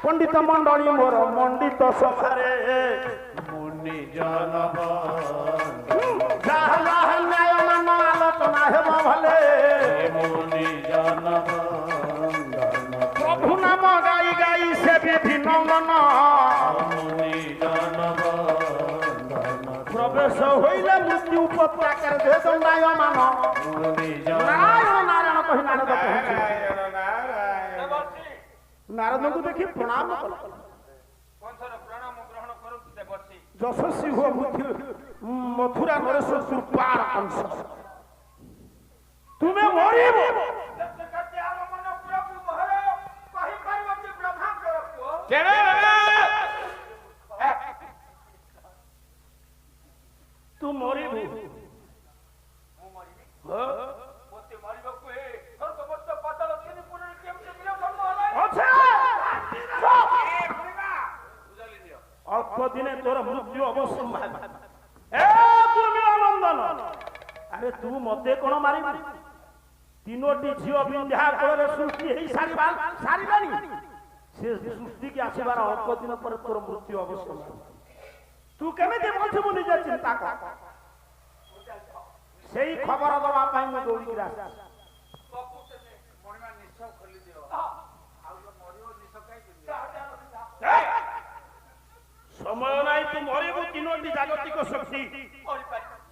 पंडित मंडली मोर मंडित सभारे मुनि जनब जहाँ न्याय मान आलोचना हेब भले मुनि जनब प्रभु नाम गाई गाई से विधि नंदन मुनि जनब प्रवेश होइले मृत्यु उपत्याकर दे दंडाय मान मुनि नारायण नारायण कहि नारद पहुँचे नारद को देखी प्रणाम यशस्वी हुआ मथुरा नरेश्वर सुपार अंश तुम्हें मरिब तू मरिबू अल्प दिने तोर मृत्यु अवश्य नंदन अरे तू मते कौन मारिबू तीनोटी झील विंध्या कोଳରେ सृष्टि हेई सारिबानी से सृष्टि की आसीबार अल्प दिन पर तोर मृत्यु अवश्य तू केमिति बंचबू निजे चिंता कर सेई खबर दवा पाई मु दौड़ी गिरा समय नाई तू मरिबू तीनोटी जागतिक शक्ति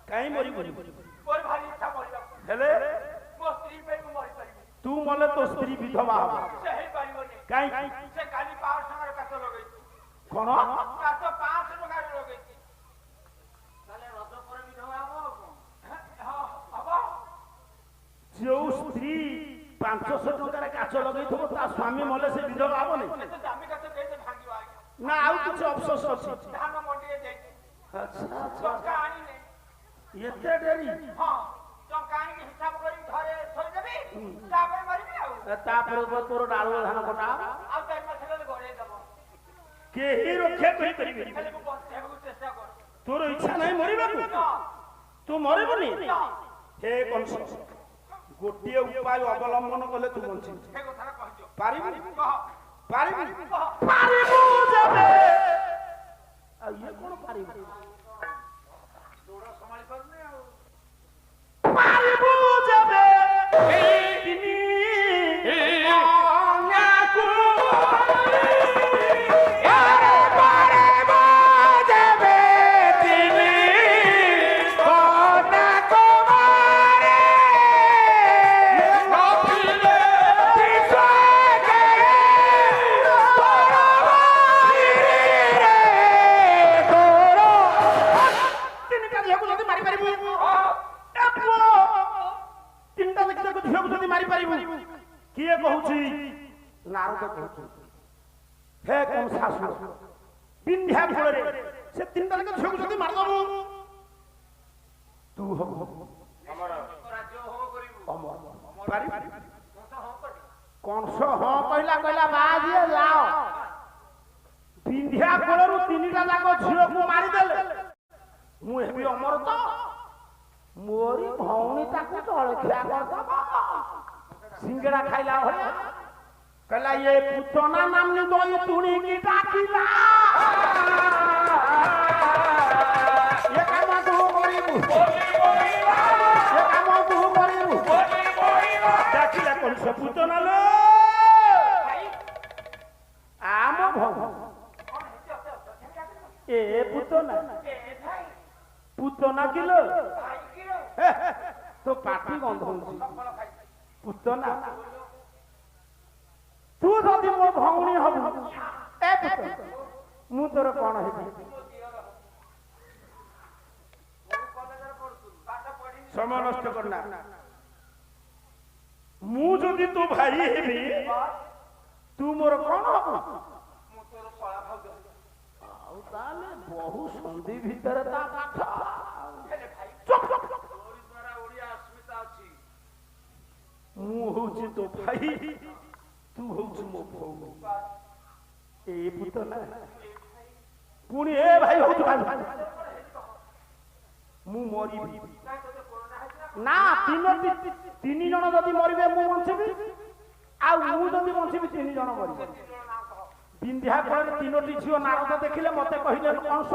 काई मरिबू हेले तू मले तो स्त्री विधवा हो काई कोन जो स्त्री 500 टंकार काच लगे ता स्वामी मले से विधवा हो ना आउ कुछ अफसोस अछि अच्छा अच्छा एते डेरी हां टंका के हिसाब करी घरे थोइ देबी तापर मरिबी तापर तोर डालो धान कोटा आ ताई मछले घरे देबो केही रखे कहि करिबी खाली को बचेबो चेष्टा कर तोर इच्छा नाही मरिबा तू मरिबनी हे कंस गोटिए उपाय अवलंबन कले तू बंची हे कथा कहजो पारिबी कह पारिबी पारिबू जबे आ ये कोन पारिबी दोड़ा संभाली परने आ पारिबू जबे तिनी आंगाकू अरे पारिबू जबे तिनी कोना को मारे नफिले दिशा किए कहूची नारद कहूची हे कौन सासु विंध्या फुलरे से तीनटा के झोक जदी मार दबो तू हो हमर राज्य हो करिवु हमर पारी कौन सो हां कहला बाजिए लाओ विंध्या फुलरु तीनटा जाको झियो को मारी देले मु हेबी अमर तो मोरी भौणी ताकू जळखिया कर दबा सिंगड़ा खाइला होला कहला ये पुतना नामनी दोई तुणी की डाकिला ये काम तू करिबू ये काम तू करिबू डाकिला कोन से पुतना लो आम भौ ए पुतना किलो तो पाटी गंध होउची पुतना तू जदि मो भौणी हबु ए पुत्र मु तोर कोन हेबी समय नष्ट करना मु जदि तू भाई हेबी तू मोर कोन हबु मु तोर सळा भाउ आउ ताले बहु संधि भीतर ता काठ हेले भाई चुप चुप तोरी द्वारा ओडिया अस्मिता अछि मु होची तो भाई तू होची मो भौणी ए पुतना पुणी ए भाई होची भाई मु मरिबी ना तीन जन जदि मरिबे मु बंचिबी आ मु जदि बंचिबी 3 जन मरिबे বিন্ধ্যা করে তিনোটি ঝিও নারদ দেখিলে মতে কহিলে কংস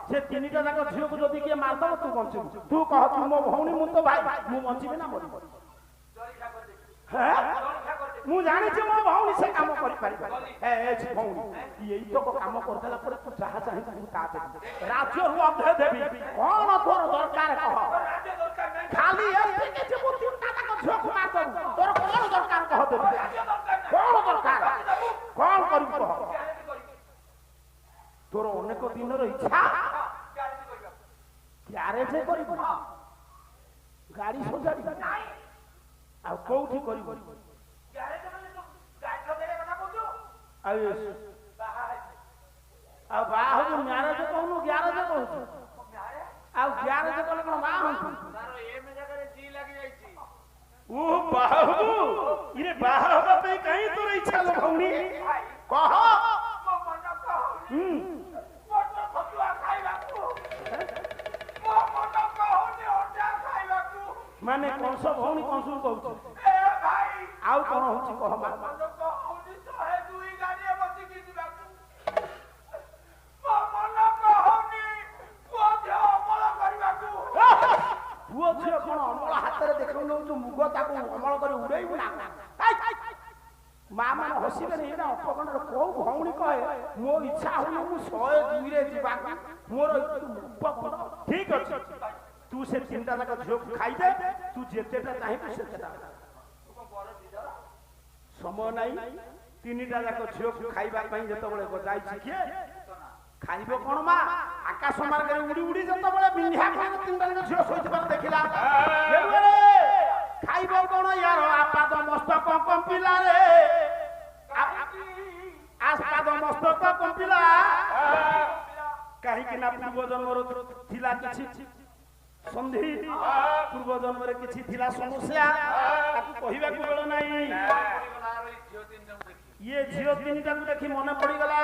সে তিনটা যাক ঝিওକୁ যদি কিଏ মারদব তু বঞ্চিবু তু কহ তু মো ভଉଣୀ ମୁଁ তো ভাই ମୁଁ বঞ্চিবি না মরিব ମୁଁ ଜାଣିଛି ମୋ ଭଉଣୀ ସେ କାମ କରିପାରିବ ଭଉଣୀ ଏଇ ତ କାମ କରିଦେଲା ପରେ ତୁ ଯାହା ଚାହିଁବୁ ମୁଁ ତା ଦେବି ରାଜ୍ୟରୁ ଅଧେ ଦେବି କଣ ତୋର ଦରକାର କହ ଖାଲି ଏତିକି ଯେ ମୁଁ ତିନିଟା ଯାକ ଝିଅକୁ ମାରିଦେବୁ ତୋର କଣ ଦରକାର କହ ଦେବି କଣ ଦରକାର କଣ କରିବୁ କହ ତୋର ଅନେକ ଦିନର ଇଚ୍ଛା ଗ୍ୟାରେଜ କରିବୁ ଗାଡି ସଜାଡ଼ିବୁ ଆଉ କୋଉଠି କରିବୁ ଆଉ ବାହା ହବୁ ମ୍ୟାରେଜ କହୁନୁ ଗ୍ୟାରେଜ କହୁଛୁ ଆଉ ଗ୍ୟାରେଜ କଲେ କଣ ବାହା ହବୁ ଓ ବାହା ହବୁ ଇରେ ବାହା ହବା ପାଇଁ କାହିଁ ତୋର ଇଚ୍ଛା ଲୋ ଭଉଣୀ କହ ମାନେ କଂସ ଭଉଣୀ କଂସକୁ କହୁଛୁ ଆଉ କଣ ହଉଛି କହ ମା ପୁଅ ଝିଅ କଣ ଅମଳ ହାତରେ ଦେଖାଉ ନଉଛୁ ମୁଗ ତାକୁ ଅମଳ କରି ଉଡେଇବୁ ନା ମା ମାନେ ହସିବେନି ଏଇଟା ଅପଖଣ୍ଡର କୋଉ ଭଉଣୀ କହେ ମୋ ଇଚ୍ଛା ହଉନି ମୁଁ 102ରେ ଯିବାକୁ ମୋର ଠିକ ଅଛି ତୁ ସେ ତିନିଟା ଯାକ ଝିଅକୁ ଖାଇଦେ ତୁ ଯେତେଟା ଚାହିଁବୁ ସେତେଟା ସମୟ ନାହିଁ ତିନିଟା ଯାକ ଝିଅକୁ ଖାଇବା ପାଇଁ ଯେତେବେଳେ ଯାଇଛି କିଏ ଖାଇବ କଣ ମା ଆକାଶ ମାର୍ଗରେ ଉଡି ଉଡି ଯେତେବେଳେ ବିନ୍ଧ୍ୟା ତିନିଟା ଯାକ ଝିଅ ଶୋଇଥିବାର ଦେଖିଲା ଖାଇବ କଣ ୟାର ଆପାଦ ମସ୍ତକ କମ୍ପିଲାରେ ଆପାଦ ମସ୍ତକ କମ୍ପିଲା କାହିଁକି ନା ପୂର୍ବ ଜନ୍ମର ଥିଲା କିଛି ସନ୍ଧି ପୂର୍ବ ଜନ୍ମରେ କିଛି ଥିଲା ସମସ୍ୟା ତାକୁ କହିବାକୁ ବେଳ ନାହିଁ ଇଏ ଝିଅ ତିନିଟାକୁ ଦେଖି ମନେ ପଡିଗଲା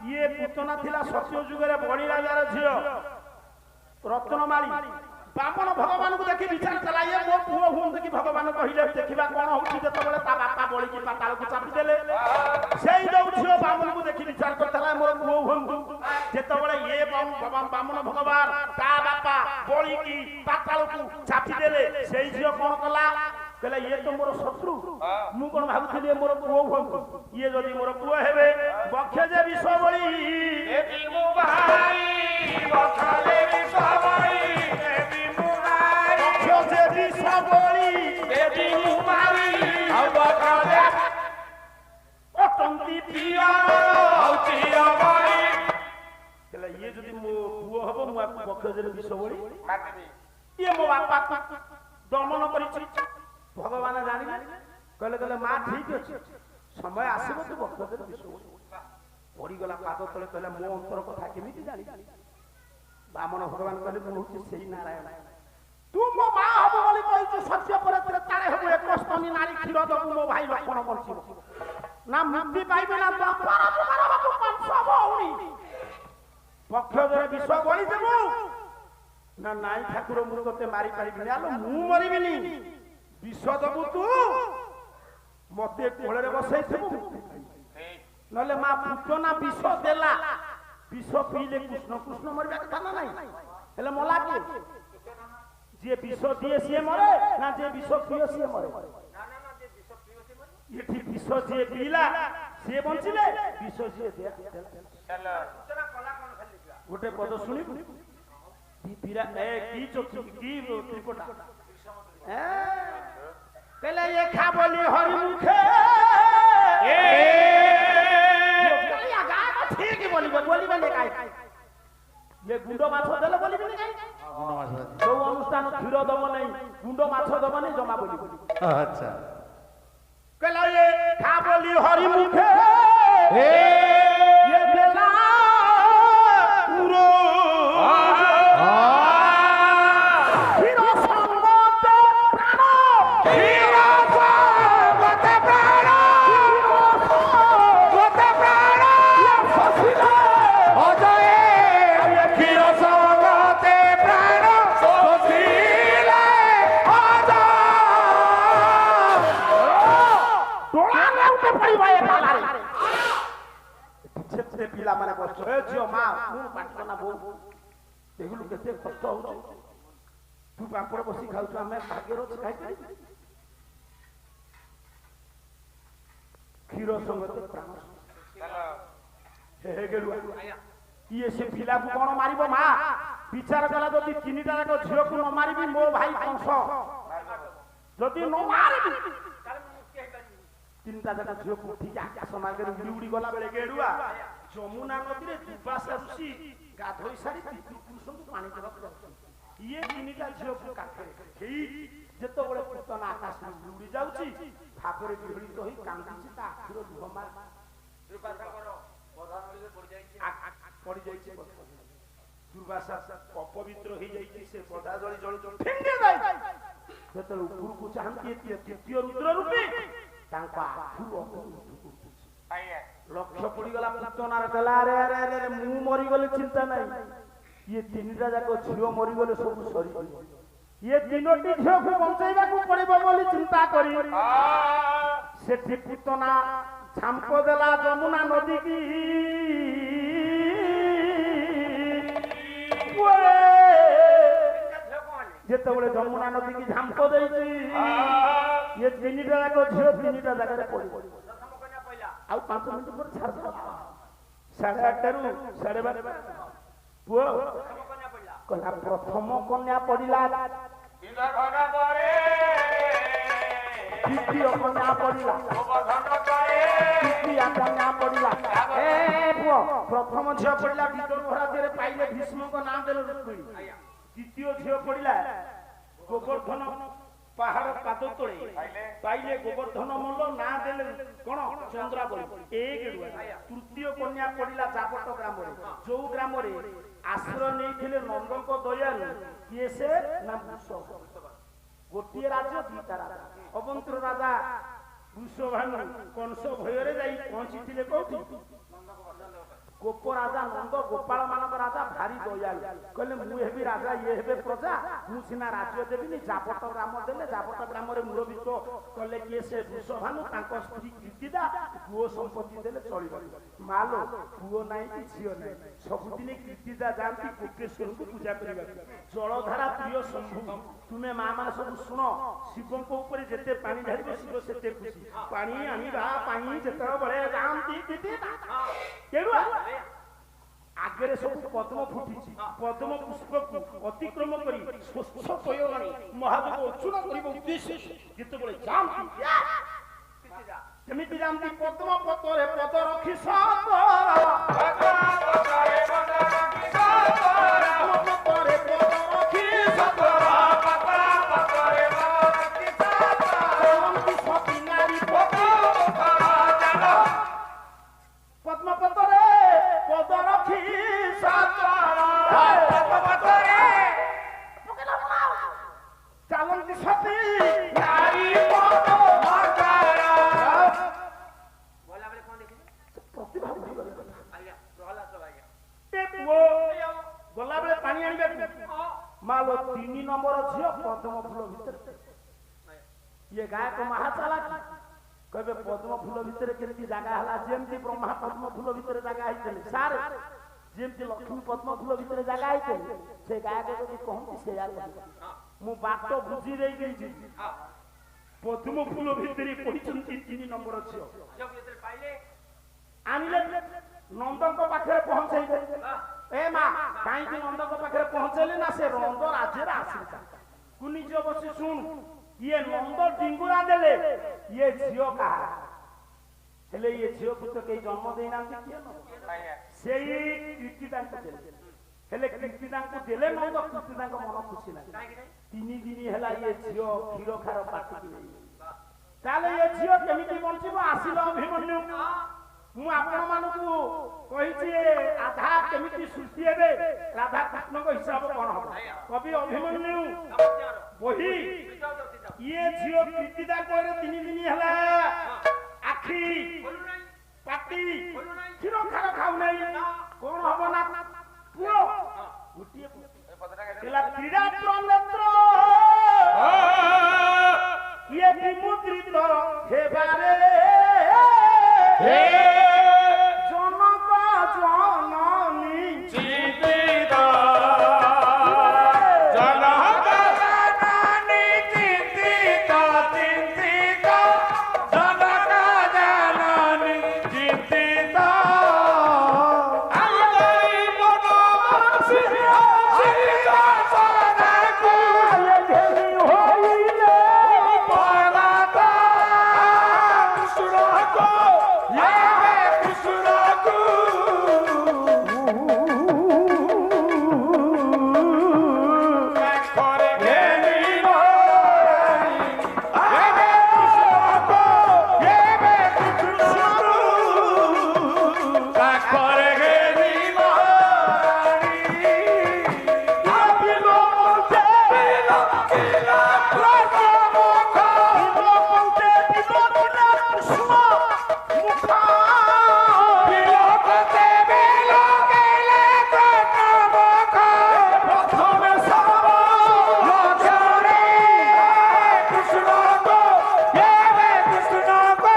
ଇଏ ପୂତନା ଥିଲା ସତ୍ୟ ଯୁଗରେ ବଣି ରାଜାର ଝିଅ ରତ୍ନମାଳୀ ବାମନ ଭଗବାନଙ୍କୁ ଦେଖି ବିଚାର କଲା ଇଏ ମୋ ପୁଅ ହୁଅନ୍ତୁ କି ଭଗବାନ କହିଲେ ଦେଖିବା କଣ ହଉଛି ଯେତେବେଳେ ତା ବାପା ବଳିକି ପାତାଳକୁ ଚାପିଦେଲେ ସେଇ ଯୋଉ ଝିଅ ବାମନକୁ ଦେଖି ବିଚାର କରିଥିଲା ମୋର ପୁଅ ହୁଅନ୍ତୁ ଯେତେବେଳେ ଇଏ ବାମନ ଭଗବାନ ତା ବାପା ବଳିକି ପାତାଳକୁ ଚାପିଦେଲେ ସେଇ ଝିଅ କଣ କଲା କହିଲା ଇଏ ତ ମୋର ଶତ୍ରୁ ମୁଁ କଣ ଭାବୁଥିଲି ମୋର ପୁଅ ହୁଅନ୍ତୁ ଇଏ ଯଦି ମୋର ପୁଅ ହେବେ ବକ୍ଷେ ଯେ ବିଷ ବଳି ଇଏ ଯଦି ମୋ ପୁଅ ହବ ମୁଁ ଆକୁ ବକ୍ଷରେ ବିଷ ବଳି ଇଏ ମୋ ବାପା ଦମନ କରିଛି ଭଗବାନ ଜାଣିଲେ କହିଲେ ମା ଠିକ ଅଛି ସମୟ ଆସିବ ତୁ ବକ୍ଷରେ ବିଷ ବଳି ପଡିଗଲା ପାଦ ତଳେ କହିଲା ମୋ ଅନ୍ତର କଥା କେମିତି ଜାଣି ବାମନ ଭଗବାନ କହିଲେ ମୁଁ ହଉଛି ସେଇ ନାରାୟଣ ତୁ ମୋ ମା ହବ ବୋଲି କହିଛୁ ସତ୍ୟ ପରେ ତାରେ ହବୁ ଏକ ସ୍ତନୀ ନାରୀ କ୍ଷୀର ଦବୁ ମୋ ଭାଇ ଲକ୍ଷ୍ମଣ ବଞ୍ଚିବ ନା ମୁକ୍ତି ପାଇବେ ନା ପକ୍ଷରେ ବିଷ ବଳି ଦେବୁ ନା ନାଇଁ ଠାକୁର ମୁଁ ତତେ ମାରି ପାରିବିନି ଆଲୋ ମୁଁ ମରିବିନି ବିଷ ଦବୁ ତୁ ମତେ କୋଳରେ ବସେଇଥିବୁ ନହେଲେ ମା ପୂତନା ବିଷ ଦେଲା ବିଷ ପିଇଲେ କୃଷ୍ଣ କୃଷ୍ଣ ମରିବା କଥା ନା ନାହିଁ ହେଲେ ମଲା କିଏ ଯିଏ ବିଷ ଦିଏ ସିଏ ମରେ ନା ଯିଏ ବିଷ ପିଏ ସିଏ ମରେ ଏଠି ବିଷ ଯିଏ ପିଇଲା ସିଏ ବଞ୍ଚିଲେ ବିଷ ଯିଏ ଗୋଟେ ପଦ ଶୁଣିବୁ କି ତ୍ରିପଟା କହିଲେ ଏ ଖା ବୋଲି ହରି ମୁଖେ ଠିକ ବୋଲିବେ ବୋଲିବେନି କାହିଁ ये गुंड माछ देले बोलिबिनी काई जो अनुष्ठान क्षीर दब नहीं गुंड माछ दब नहीं जमा बोली अच्छा कहला ये खा बोली हरि मुखे ये बेला पुरो क्षीर संगत प्राण क्षीर संगत प्राण संगत प्राण ये फसिला अजय ଯେତେ ପିଲାମାନେ କଷ୍ଟ ଏ ଝିଅ ମା ମୁଁ ପାଠ ନା ବୋଉ ଦେଖିଲୁ କେତେ କଷ୍ଟ ହଉଛି ତୁ ପାମ୍ପଡ଼ ବସି ଖାଉଛୁ ଆମେ ଭାଗ୍ୟର ଖାଇପାରିବୁ କ୍ଷୀର ସଙ୍ଗତ ପ୍ରାଣ ହେ ଗେଲୁଆ ଇଏ ସେ ପିଲାକୁ କଣ ମାରିବ ମା ବିଚାର କଲା ଯଦି ତିନିଟା ଯାକ ଝିଅକୁ ନ ମାରିବି ମୋ ଭାଇ କଂସ ଯଦି ନ ମାରିବି ତିନିଟା ଯାକ ଝିଅକୁ ଉଠିକି ଆକାଶ ମାର୍ଗରେ ଉଡ଼ି ଉଡ଼ି ଗଲା ବେଳେ ଗେଡୁଆ ଯମୁନା ନଦୀରେ ଦୁର୍ବାସା ଋଷି ଗାଧୋଇ ସାରି ପୁରୁଷଙ୍କୁ ପାଣି ଦେବାକୁ ଯାଉଛନ୍ତି ଇଏ ତିନିଟା ଝିଅକୁ କାଖରେ ହେଇ ଯେତେବେଳେ ପୂତନା ଆକାଶରେ ଉଡ଼ି ଯାଉଛି ଭାବରେ ବିହଳିତ ହୋଇ କାନ୍ଦୁଛି ତା ଆଖିର ଲୁହ ପଡ଼ିଯାଇଛି ଦୁର୍ବାସା ଅପବିତ୍ର ହେଇଯାଇଛି ସେ ବଧା ଜଳି ଜଳି ଯେତେବେଳେ ଉପରକୁ ଚାହାନ୍ତି ତୃତୀୟ ରୁଦ୍ର ରୂପେ ତାଙ୍କ ଆଖିରୁ ଲକ୍ଷ୍ୟ ପଡ଼ିଗଲା ପୂତନାର କହିଲା ଆରେ ଆରେ ଆରେ ମୁଁ ମରିଗଲେ ଚିନ୍ତା ନାହିଁ ଇଏ ତିନିଟା ଯାକ ଝିଅ ମରିଗଲେ ସବୁ ସରିଯିବ ଇଏ ତିନୋଟି ଝିଅକୁ ବଞ୍ଚାଇବାକୁ ପଡ଼ିବ ବୋଲି ଚିନ୍ତା କରି ସେଠି ପୂତନା ଝାମ୍ପ ଦେଲା ଯମୁନା ନଦୀ କି ଯେତେବେଳେ ଯମୁନା ନଦୀ କି ଝାମ୍ପ ଦେଇଛି ଇଏ ତିନିଟା ଯାକ ଝିଅ ତିନିଟା ଜାଗାରେ ପଡ଼ିବ ଆଉ 5 ମିନିଟ ପରେ ଛାଡ଼ିଦେଲା 8:30ରୁ 12:30 ପୁଅ କହିଲା ପ୍ରଥମ କନ୍ୟା ପଡ଼ିଲା ଦ୍ୱିତୀୟ କନ୍ୟା ପଡ଼ିଲା ତୃତୀୟ କନ୍ୟା ପଡ଼ିଲା ଏ ପୁଅ ପ୍ରଥମ ଝିଅ ପଡ଼ିଲା ବିଦର୍ଭ ରାଜ୍ୟରେ ପାଇଲେ ଭୀଷ୍ମଙ୍କ ନାଁ ଦେଲେ ରୁକ୍ମିଣୀ ଦ୍ୱିତୀୟ ଝିଅ ପଡ଼ିଲା ଗୋବର୍ଦ୍ଧନ ପାହାଡ଼ ପାଦ ତଳେ ପାଇଲେ ଗୋବର୍ଦ୍ଧନ ମଲ୍ଲ ନାଁ ଦେଲେ କଣ ଚନ୍ଦ୍ରାବଳୀ ତୃତୀୟ କନ୍ୟା ପଡ଼ିଲା ଜାବଟ ଗ୍ରାମରେ ଯୋଉ ଗ୍ରାମରେ ଆଶ୍ରୟ ନେଇଥିଲେ ନନ୍ଦଙ୍କ ଦୟାରୁ କିଏ ସେ ନା ବୃଷଭ ଗୋଟିଏ ରାଜ୍ୟ ଦିଟା ରାଜା ଅବନ୍ତର ରାଜା ବୃଷଭାନୁ କଂସ ଭୟରେ ଯାଇ ପହଞ୍ଚିଥିଲେ କୋଉଠି ଗୋପ ରାଜା ନନ୍ଦ ଗୋପାଳ ମାନଙ୍କ ରାଜା ଭାରି ଦୟାଳୁ କହିଲେ ମୁଁ ହେବି ରାଜା ଇଏ ହେବେ ପ୍ରଜା ମୁଁ ସିନା ରାଜ୍ୟ ଦେବିନି ଜାବଟ ଗ୍ରାମ ଦେଲେ ଜାବଟ ଗ୍ରାମରେ ମୁରବିତ୍ତ କଲେ କିଏ ସେ ବୃଷଭାନୁ ତାଙ୍କ ସ୍ତ୍ରୀ କୀର୍ତ୍ତିଦା ପୁଅ ସମ୍ପତ୍ତି ଦେଲେ ଚଳିବ ମାଲୋ ପୁଅ ନାହିଁ କି ଝିଅ ନାହିଁ ସବୁଦିନେ କୀର୍ତ୍ତିଦା ଯାଆନ୍ତି କୋକେଶ୍ୱରଙ୍କୁ ପୂଜା କରିବାକୁ ଜଳଧାରା ପ୍ରିୟ ଶମ୍ଭୁ ତୁମେ ମା ମାନେ ସବୁ ଶୁଣ ଶିବଙ୍କ ଉପରେ ଯେତେ ପାଣି ଢାଳିବ ଶିବ ସେତେ ଖୁସି ପାଣି ଆଣିବା ପାଇଁ ଯେତେବେଳେ ଯାଆନ୍ତି କେଡ଼ୁଆ ଆଗରେ ସବୁ ପଦ୍ମ ଫୁଟିଛି ପଦ୍ମ ପୁଷ୍ପକୁ ଅତିକ୍ରମ କରି ସ୍ୱଚ୍ଛ ପୟୋଗଣୀ ମହାଦେବ ଅର୍ଚ୍ଚନା କରିବା ଉଦ୍ଦେଶ୍ୟ ଯେତେବେଳେ ଯାଆନ୍ତି କେମିତି ଯାଆନ୍ତି ପଦ୍ମ ପତ୍ରରେ ପଦ ରଖି ଚାଲନ୍ତି ସତୀ ଗଲାବେଳେ ପାଣି ଆଣିବାକୁ ମାଲୋ 3 ନମ୍ବର ଝିଅ ପଦ୍ମ ଫୁଲ ଭିତରେ ଇଏ ଗାୟକ ମହାଚାଲାକି କହିବେ ପଦ୍ମ ଫୁଲ ଭିତରେ କେମିତି ଜାଗା ହେଲା ଯେମିତି ବ୍ରହ୍ମା ପଦ୍ମ ଫୁଲ ଭିତରେ ଜାଗା ହେଇଥିଲେ ସାର୍ ଯେମିତି ଲକ୍ଷ୍ମୀ ପଦ୍ମ ଫୁଲ ଭିତରେ ଜାଗା ହେଇଥିଲେ ସେ ଗାୟକ ଯଦି କହନ୍ତି ସେଇଆ ମୁଁ ବାଟ ବୁଝି ଦେଇଛି ପଦ୍ମ ଫୁଲ ଭିତରେ ପଡ଼ିଛନ୍ତି 3 ନମ୍ବର ଝିଅ ଆଣିଲେ ନନ୍ଦଙ୍କ ପାଖରେ ପହଞ୍ଚେଇଲେ ଏ ମା କାହିଁକି ନନ୍ଦଙ୍କ ପାଖରେ ପହଞ୍ଚେଇଲେ ନା ସେ ନନ୍ଦ ରାଜ୍ୟରେ ଆସିଲା କୁନି ଝିଅ ବସି ଶୁଣୁ ଇଏ ନନ୍ଦ ଡିଙ୍ଗୁରା ଦେଲେ ଇଏ ଝିଅ କାହା ହେଲେ ଇଏ ଝିଅକୁ ତ କେହି ଜନ୍ମ ଦେଇନାହାନ୍ତି କିଏ ସେଇ କୀର୍ତ୍ତିଦାଙ୍କୁ ଦେଲେ ହେଲେ କୀର୍ତ୍ତିଦାଙ୍କୁ ଦେଲେ ନନ୍ଦ କୀର୍ତ୍ତିଦାଙ୍କ ମନ ଖୁସି ନାହିଁ 3 ଦିନ ହେଲା ଇଏ ଝିଅ କ୍ଷୀର ଖାର ପାଟିକି ନେଇ ତାହେଲେ ଏ ଝିଅ କେମିତି ବଞ୍ଚିବ ଆସିଲ ଅଭିମନ୍ୟୁ ମୁଁ ଆପଣମାନଙ୍କୁ କହିଛି ରାଧା କେମିତି ସୃଷ୍ଟି ହେବେ ରାଧା କୃଷ୍ଣଙ୍କ ହିସାବ କଣ ହବ କବି ଅଭିମନ୍ୟୁ ବହି ଇଏ ଝିଅ କୀର୍ତ୍ତିଦା କହିଲେ 3 ଦିନ ହେଲା ଆଖି ପାଟି କ୍ଷୀର ଖାର ଖାଉନାହିଁ କଣ ହବ ନା ପୁଅ ଗୋଟିଏ କ୍ରୀଡ଼ା ପ୍ରନେତ୍ର ଇଏ ବିମୁଦ୍ରିତ ହେବାରେ ଜନକ কাকরে গেলি মহারানী বিলো পৌঁছে বিলো কিলা প্রথমুখ বিলো পৌঁছে বিলো কিলা কৃষ্ণ মুখ বিলো পৌঁছে বিলো গেলে প্রথমুখ প্রথমে সব লক্ষ্মণে কৃষ্ণ গো দেবে কৃষ্ণ গো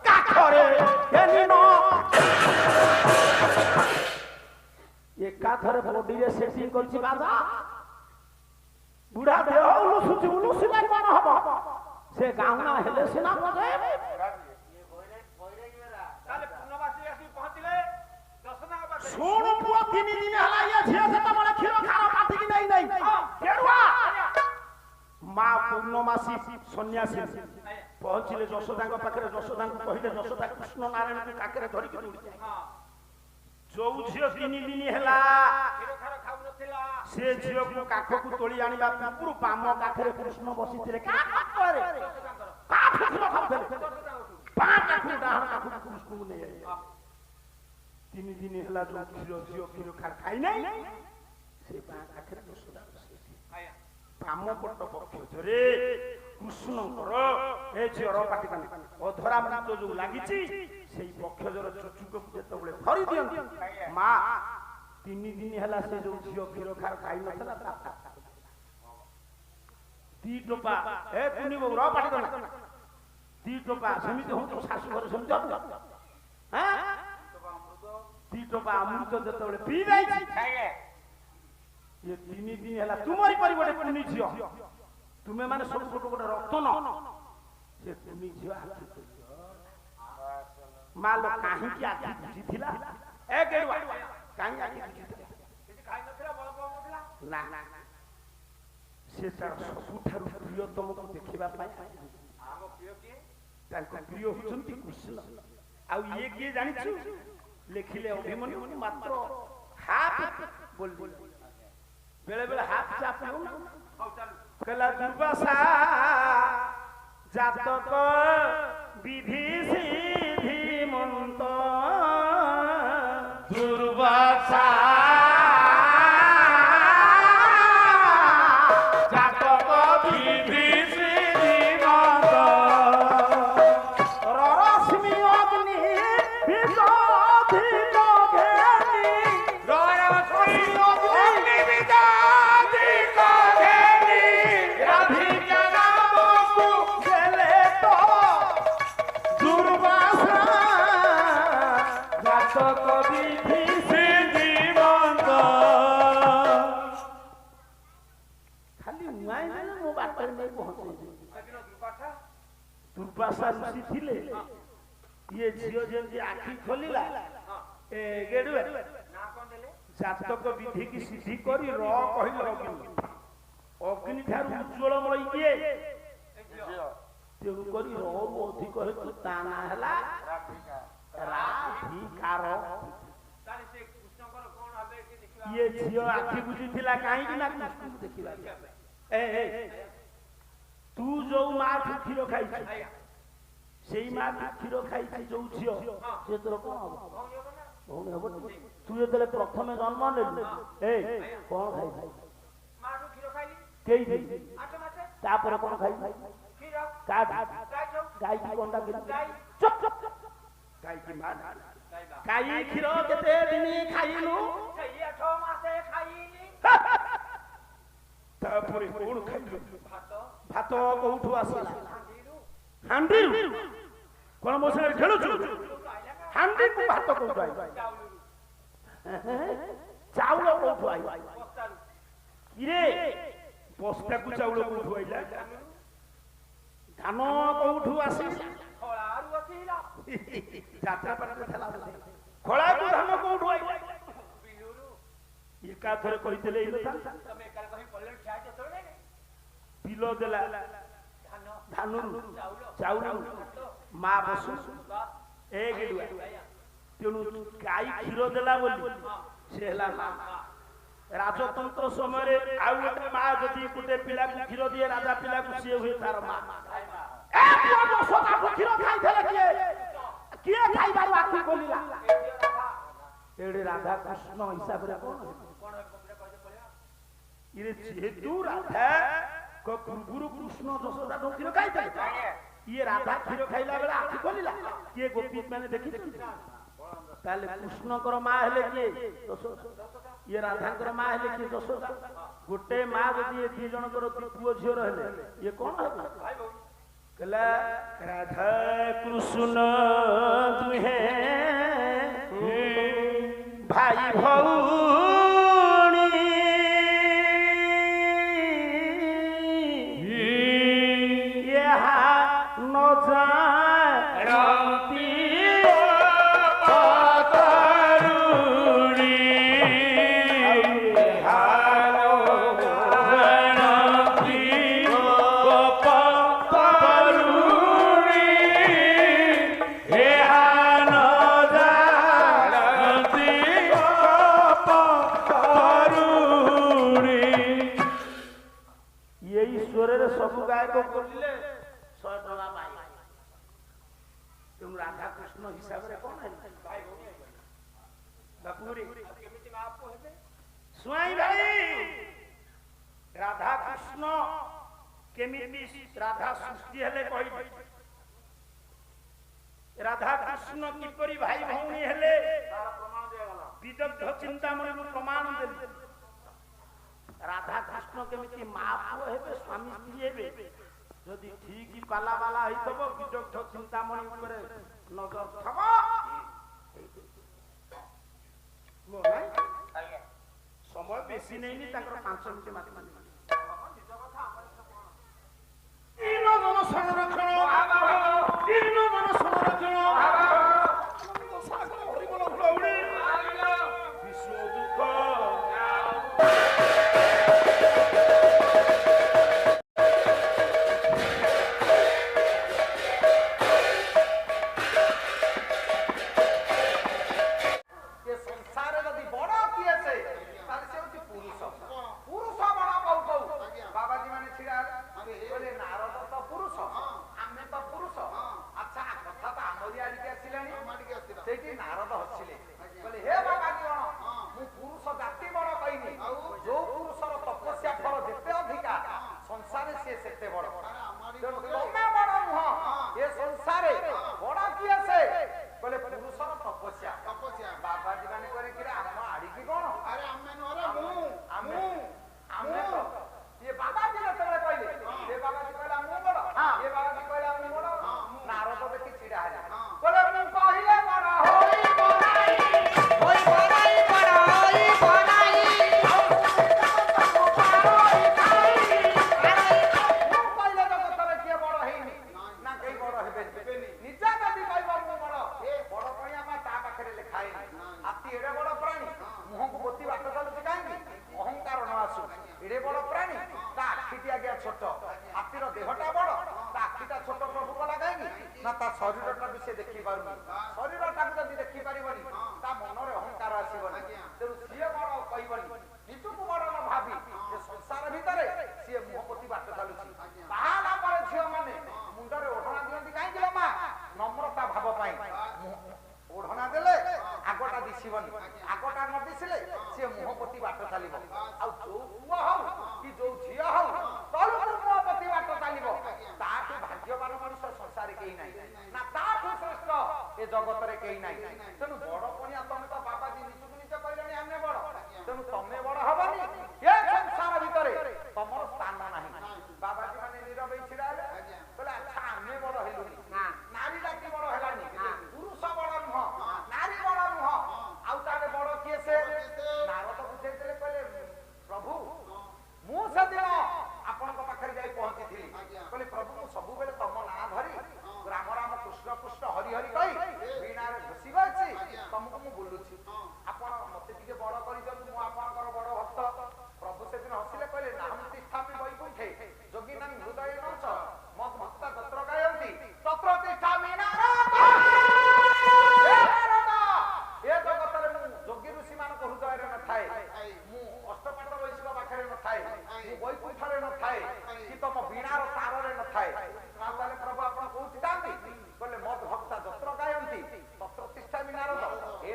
কাকরে এলিন একাথরে বডিরে সেটিং করছি বাজা বুড়া দেহ উলুসুচি উলুসিলাই মনে হব সে গাউনা হেলে সিনা বজে তাহলে পূর্ণবাসী আসি পৌঁছিলে দর্শনা পাতে শুণ পুଅ 3 দিন ହେଲା ଇଏ ଝିଅ ସେତେବେଳେ କ୍ଷୀର ଖାର କାଟିକି ନେଇ ନେଇ କେଡୁଆ ମା ପୂର୍ଣ୍ଣମାସୀ ସନ୍ନ୍ୟାସୀ ପହଞ୍ଚିଲେ ଯଶୋଦାଙ୍କ ପାଖରେ ଯଶୋଦାଙ୍କୁ କହିଲେ ଯଶୋଦା କୃଷ୍ଣ ନାରାୟଣଙ୍କୁ କାକରେ ଧରିକି ଦୌଡ଼ି ଯୋଉ ଝିଅ 3 ଦିନ ହେଲା କ୍ଷୀର ଖାର ଖାଉନଥିଲା ସେ ଝିଅକୁ କାଖକୁ ତୋଳି ଆଣିବା ପୂର୍ବରୁ ବାମ କାଖରେ କୃଷ୍ଣ ବସିଥିଲେ କାଖରେ କାଖ କ୍ଷୀର ଖାଉଥିଲେ ବାଁ କାଖରୁ ଡାହାଣ କାଖକୁ କୃଷ୍ଣଙ୍କୁ ନେଇ ଆଇଲେ 3 ଦିନ ହେଲା ଯୋଉ ଝିଅ କ୍ଷୀର ଖାଇ ନାହିଁ ସେ ବାଁ କାଖରେ ଯଶୋଦା ବସିଛି ବାମ ପଟ ପକ୍ଷରେ କୃଷ୍ଣଙ୍କର ଏ ଝିଅର ପାଟିକାନି ଅଧରା ମୃତ ଯୋଉ ଲାଗିଛି ସେଇ ପକ୍ଷଜର ଚୁଚୁକକୁ ଯେତେବେଳେ ଧରି ଦିଅନ୍ତି ମା 3 ଦିନ ହେଲା ସେ ଯୋଉ ଝିଅ କ୍ଷୀର ଖାଇ ନଥିଲା ଦି ଟୋପା ଏ କୁନି ବୋଉ ର ପାଟିକାନି ଦି ଟୋପା ସେମିତି ହଉ ଶାଶୁ ଘରେ ସେମିତି ହବ ଦି ଟୋପା ଅମୃତ ଯେତେବେଳେ ପିଇ ଯାଇଛି ये 3 दिन ହେଲା ତୁମରି ପରି ଗୋଟେ କୁନି ଝିଅ ତୁମେ ମାନେ ସବୁ ଗୋଟେ ରତନ ସେ କୁନି ଝିଅ ଆଖି ମାଲ କାହିଁକି ଆଖି ବୁଝିଥିଲା ଏ କେଡୁଆ କାହିଁ ଆଖି ବୁଝିଥିଲା କିଛି ଖାଇ ନଥିଲା ବଳ ପାଉନଥିଲା ନା ସେ ତାର ସବୁଠାରୁ ପ୍ରିୟତମକୁ ଦେଖିବା ପାଇଁ ଆମ ପ୍ରିୟ କିଏ ତାଙ୍କ ପ୍ରିୟ ହେଉଛନ୍ତି କୃଷ୍ଣ ଆଉ ଇଏ କିଏ ଜାଣିଛୁ ଲେଖିଲେ ଅଭିମନ୍ୟୁ ମାତ୍ର ହାଫ ବୋଲି बेले बेले हाथ चाप लो कला दुर्वासा जातक विधि सिद्धि मंत दुर्वासा जातक विधि सिद्धि मंत रश्मि अग्नि विदधि घेनी रश्मि अग्नि विदधि घेनी राधिका नामକୁ गेले तो दुर्वासा जातक विधि सिद्धि मंत खाली नुआई देले मो बाटरे नहीं पहुंचे ସେଦିନ ଦୁର୍ବାସା दुर्वासा ऋषि थिले ये झियो जेमती आखि खोलिला ए गेडुए ନା କଣ ଦେଲେ जातक विधि की सिद्धि करी र कहिल अग्नि ठारू उज्ज्वलमय किए तेणु करी र अधिक हेतु ताना ହେଲା राधिकार ତାହେଲେ ସେ କୃଷ୍ଣଙ୍କର କଣ হবে କି ଦେଖିବା ये झियो आखि बुझिथिला काहींकि ना कृष्ण देखिबा ए तू जो मां क्षीर खाइछ सेई मां क्षीर खाइछ जो झियो से तोर कोन हबो भौणी हबो तू जेतले प्रथम जन्म नेलु ए कोन खाइ ମାଠୁ କ୍ଷୀର ଖାଇଲି केई दे 8 ମାସ तापर कोन खाइ କ୍ଷୀର का ଗାଈ ଯୋଉ गाय की कोंडा के ଗାଈ चुप चुप गाय की मां गाय क्षीर केते दिन खाइलु ସେଇ 8 ମାସେ ଖାଇଲି तापर कोन खाइलु ଭାତ भात कोठु आसला ହାଣ୍ଡିରୁ हांडी कोन मोसे खेलुछु ଆଇଲା ନା हांडी को भात कोठु आई ଚାଉଳରୁ चाउल कोठु आई ବସ୍ତାରୁ इरे बस्ता को चाउल कोठु आइला धान कोठु आसी ଖଳାରୁ ଆସିଲା ଯାତ୍ରା ପାଟରେ ଥିଲା ବୋଧେ ଖଳା को धान कोठु आइला ବିଲୁରୁ एका थरे कहितले इलो ତମେ ଏକାରେ କହି ପଡ଼ିଲେ ଠିଆ ଯେତେବେଳେ बिलो देला ଧାନ धानुरु ଚାଉଳ चाउल मा बसु ए गेडुआ तेणु गाई क्षीर देला बोली से हला मा राजतंत्र समय आउ गोटे मा जदि गोटे पिला को क्षीर दिए राजा पिला को से हुए तार मा ए पुआ बसता को क्षीर खाइ देले किए କିଏ ଖାଇବାରୁ ଆଖି ଖୋଲିଲା ଏଡେ ରାଧା କୃଷ୍ଣ ହିସାବରେ କଣ ଇରେ ଯେହେତୁ ରାଧା ପୂର୍ବରୁ କୃଷ୍ଣ ଯଶୋଦାର କ୍ଷୀର ଖାଇଥିଲେ ଇଏ ରାଧା କ୍ଷୀର ଖାଇଲା ବେଳେ ଆଖି ଖୋଲିଲା କିଏ ଗୋପୀ ମାନେ ଦେଖିଛନ୍ତି ତାହେଲେ କୃଷ୍ଣଙ୍କର ମା ହେଲେ କିଏ ଇଏ ରାଧାଙ୍କର ମା ହେଲେ କିଏ ଯଶୋଦା ଗୋଟେ ମା ଯଦି ଏ ଦି ଜଣଙ୍କର ପୁଅ ଝିଅର ହେଲେ ଇଏ କଣ ହେବ କହିଲା ରାଧା କୃଷ୍ଣ ଦୁହେଁ ଭାଇ ଭଉଣୀ ଏହା ନ ଜାଣନ୍ତି ସବୁ ଗାୟକ କରିଲେ 100 ଟଙ୍କା ପାଇବେ ତେଣୁ ରାଧା କୃଷ୍ଣ ହିସାବରେ କଣ ହେଲେ ବାପୁରୀ କେମିତି ମା ପୁଅ ହେବେ ସ୍ୱାଇଁ ଭାଇ ରାଧା କୃଷ୍ଣ କେମିତି ରାଧା ସୃଷ୍ଟି ହେଲେ କହିବେ ରାଧା କୃଷ୍ଣ କିପରି ଭାଇ ଭଉଣୀ ହେଲେ ତାର ପ୍ରମାଣ ଦିଆଗଲା ବିଦଗ୍ଧ ଚିନ୍ତାମଣିରୁ ପ୍ରମାଣ ଦେଲେ ରାଧା କୃଷ୍ଣ କେମିତି ମା ପୁଅ ହେବେ ସ୍ୱାମୀ ସ୍ତ୍ରୀ ହେବେ ଯଦି ଠିକ ପାଲା ବାଲା ହେଇଥିବ ବିଦଗ୍ଧ ଚିନ୍ତାମଣି ଉପରେ ନଜର ଥବ ସମୟ ବେଶୀ ନେଇନି ତାଙ୍କର 5 ମିନିଟ ମାତ୍ର ସଂରକ୍ଷଣ ବିଶ୍ୱ ଦୁଃଖ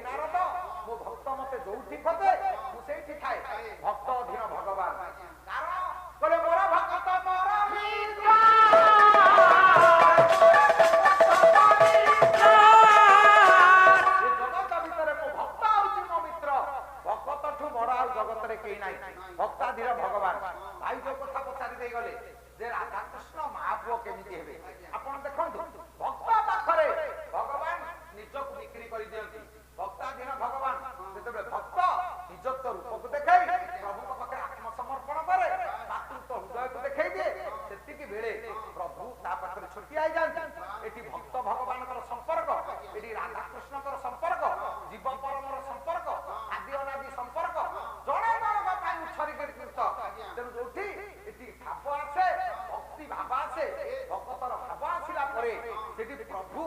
ନାରଦ ମୋ ଭକ୍ତ ମତେ ଯୋଉଠି ଖୋଜେ ମୁଁ ସେଇଠି ଥାଏ। ଭକ୍ତ ଅଧୀନ ଭଗବାନ। କାରଣ କହିଲେ ମୋର ଭକ୍ତ ମୋର ମିତ୍ର। ଜଗତ ଭିତରେ ମୋ ଭକ୍ତ ହଉଛି ମୋ ମିତ୍ର। ଭକ୍ତଠୁ ବଡ ଆଉ ଜଗତରେ କେହି ନାହିଁ। ଭକ୍ତାଧୀନ ଭଗବାନ। ଭାଇ ଯୋଉ କଥା ପଚାରି ଦେଇଗଲେ ଯେ ରାଧାକୃଷ୍ଣ ମହାପୁଅ କେମିତି ହେବେ, ଆପଣ ଦେଖନ୍ତୁ ଭକ୍ତ ପାଖରେ ଭଗବାନ ନିଜକୁ ବିକ୍ରି କରିଦିଅନ୍ତି। ଭକ୍ତାଧୀନ ଭଗବାନ ଯେତେବେଳେ ଭକ୍ତ ନିଜତ୍ୱ ରୂପକୁ ଦେଖାଇ ପ୍ରଭୁଙ୍କ ପାଖରେ ଆତ୍ମସମର୍ପଣ କରେ, ମାତୃତ୍ୱ ହୃଦୟକୁ ଦେଖାଇ ଦିଏ, ସେତିକି ବେଳେ ପ୍ରଭୁ ତା ପାଖରେ ଛୋଟିଆ ହେଇଯାନ୍ତି। ଏଠି ଭକ୍ତ ଭଗବାନଙ୍କର ସମ୍ପର୍କ, ଏଠି ରାଧାକୃଷ୍ଣଙ୍କର ସମ୍ପର୍କ, ଜୀବ ପରମର ସମ୍ପର୍କ, ଆଦି ଅନାଦି ସମ୍ପର୍କ ଜଣେ ଜଣଙ୍କ ପାଇଁ ଉତ୍ସର୍ଗୀକୃତ। ତେଣୁ ଯୋଉଠି ଏଠି ଭାବ ଆସେ, ଭକ୍ତି ଭାବ ଆସେ, ଭକ୍ତର ଭାବ ଆସିଲା ପରେ ସେଠି ପ୍ରଭୁ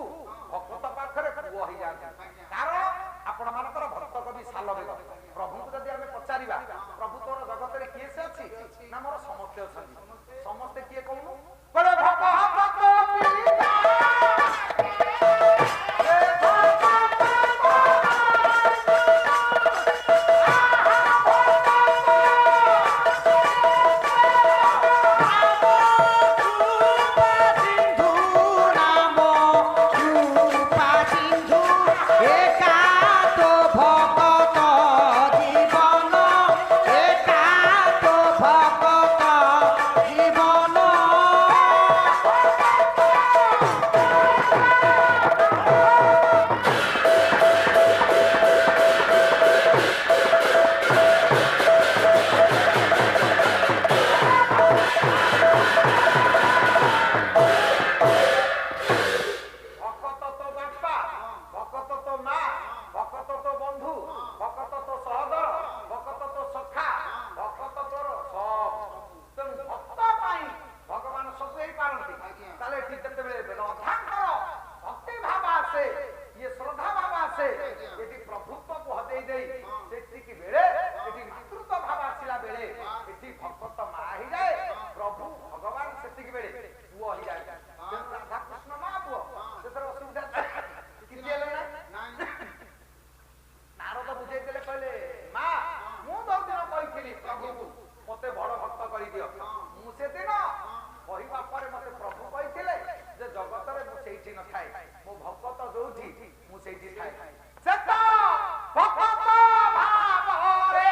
ଭକ୍ତ ପାଖରେ ପୁଅ ହେଇଯାନ୍ତି। କାରଣ ଆପଣ ମାନଙ୍କର ଭକ୍ତ କବି ସାଲବେଗ ପ୍ରଭୁଙ୍କୁ ଯଦି ଆମେ ପଚାରିବା ପ୍ରଭୁ ତୋର ଜଗତରେ କିଏ ସେ ଅଛି ନା ମୋର ସମସ୍ତେ ଅଛନ୍ତି। ସମସ୍ତେ କିଏ କହୁନୁ? କହିଲେ ମୋ ଭକ୍ତ ଯୋଉଠି ମୁଁ ସେଇଠି ଥାଏ। ସେତ ଭକ୍ତ ଭାବରେ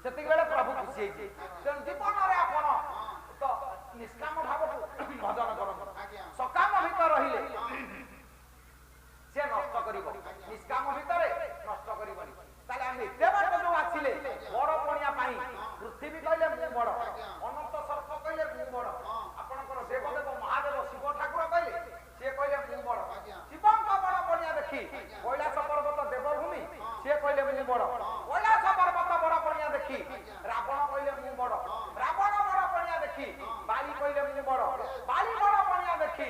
ସେତିକି ବେଳେ ପ୍ରଭୁ ଖୁସି ହେଇଛି। ତେଣୁ ଜୀବନରେ ଆପଣ ତ ନିଷ୍କାମ ଭାବକୁ ଭଜନ କରନ୍ତୁ। ସକାମ ଭିତରେ ରହିଲେ ସେ ନଷ୍ଟ କରିବ, ନିଷ୍କାମ ଭିତରେ ନଷ୍ଟ କରିବନି। ତାହେଲେ ଆମେ ଏତେ ବାଟ ଯୋଉ ଆସିଲେ ବଡ ପଣିଆ ପାଇଁ, ପୃଥିବୀ କହିଲେ ମୁଁ ବଡ, ଅନନ୍ତ ସର୍ପ କହିଲେ ମୁଁ ବଡ, ଆପଣଙ୍କର ଦେବଦେବ ମହାଦେବ ଶିବ ଠାକୁର କହିଲେ ସିଏ କହିଲେ ମୁଁ ବଡ, ଶିବଙ୍କ ବଡ ପଣିଆ ଦେଖି କୈଳାସ ପର୍ବତ ଦେବଭୂମି ସିଏ କହିଲେ ମୁଁ ବଡ, କୈଳାସ ପର୍ବତ ବଡ ପଣିଆ ଦେଖି ରାବଣ କହିଲେ ମୁଁ ବଡ, ରାବଣ ବଡ ପଣିଆ ଦେଖି ବାଲି କହିଲେ ମୁଁ ବଡ, ବାଲି ବଡ ପଣିଆ ଦେଖି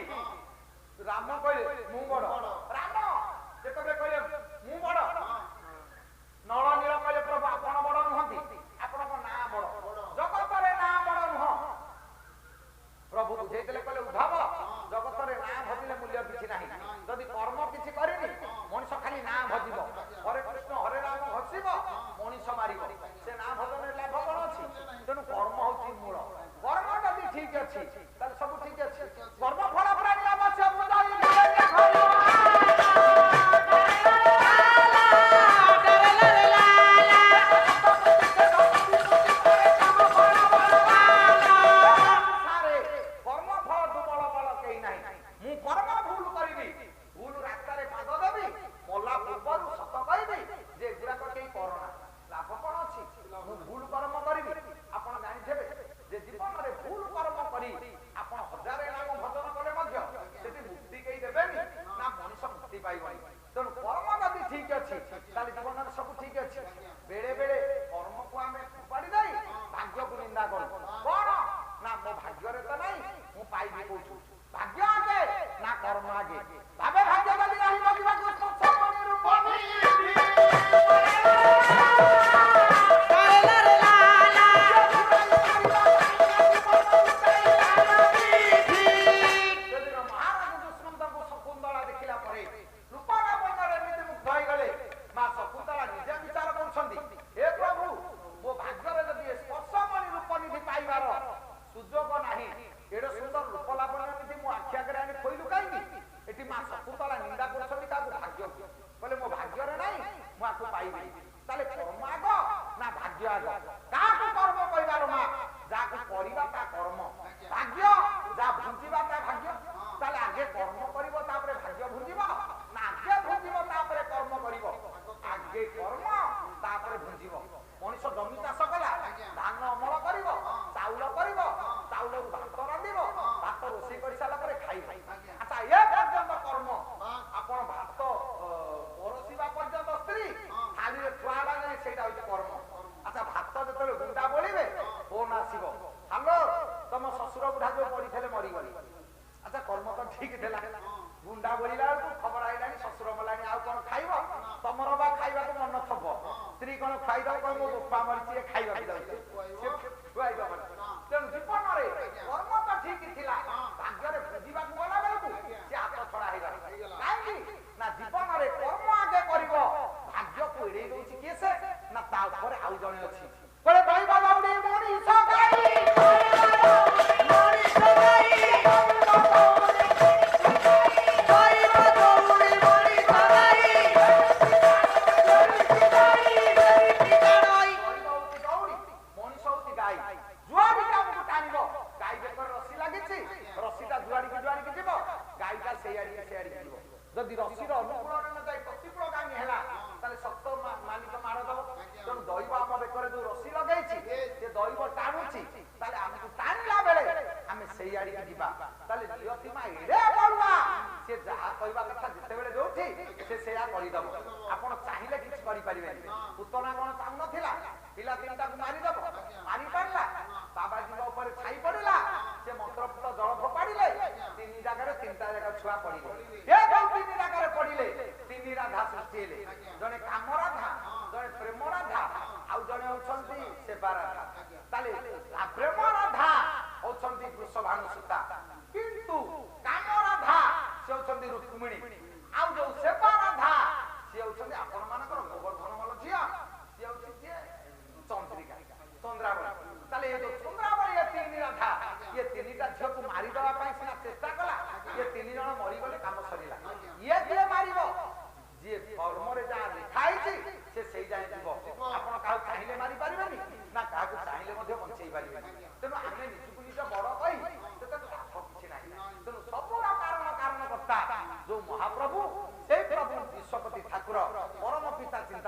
ରାମ କହିଲେ ମୁଁ ବଡ, ରାମ ଯେତେବେଳେ କହିଲେ ମୁଁ ବଡ, ନଳ ନୀଳ କହିଲେ ପ୍ରଭୁ ଆପଣ ବଡ ନୁହନ୍ତି, ଆପଣଙ୍କ ନାଁ ବଡ, ଜଗତରେ ନାଁ ବଡ ନୁହଁ। ପ୍ରଭୁ ବୁଝେଇଥିଲେ କହିଲେ ଉଦ୍ଧବ ଜଗତରେ ନାଁ ଭଜିଲେ ମୂଲ୍ୟ କିଛି ନାହିଁ, ଯଦି କର୍ମ କିଛି କରିନି ମଣିଷ ଖାଲି ନାଁ ଭଜିବ, ହରେ କୃଷ୍ଣ ହରେ ରାମ ଘୋଷିବ ମଣିଷ ମାରିବ, ସେ ନାଁ ଭଜନରେ ଲାଭ କଣ ଅଛି? ତେଣୁ କର୍ମ ହଉଛି ମୂଳ, କର୍ମ ଯଦି ଠିକ ଅଛି ତାହେଲେ ସବୁ ଠିକ ଅଛି। କର୍ମ ଫଳ ପ୍ରାଣୀ ଅବଶ୍ୟ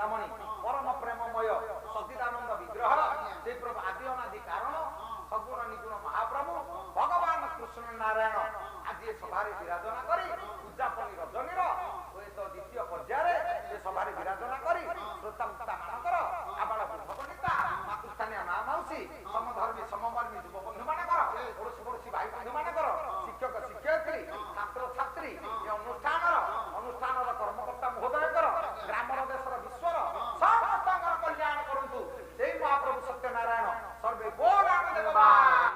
ଚିନ୍ତାମଣି ପରମ ପ୍ରେମମୟ ସଚିଦାନନ୍ଦ ବିଗ୍ରହ ସେ ପ୍ରଭୁ ଆଦି ଅନାଦି କାରଣ ସଗୁଣ ନିଗୁଣ ମହାପ୍ରଭୁ ଭଗବାନ କୃଷ୍ଣ ନାରାୟଣ ଆଜି ଏ ସଭାରେ ବିରାଜନା କରି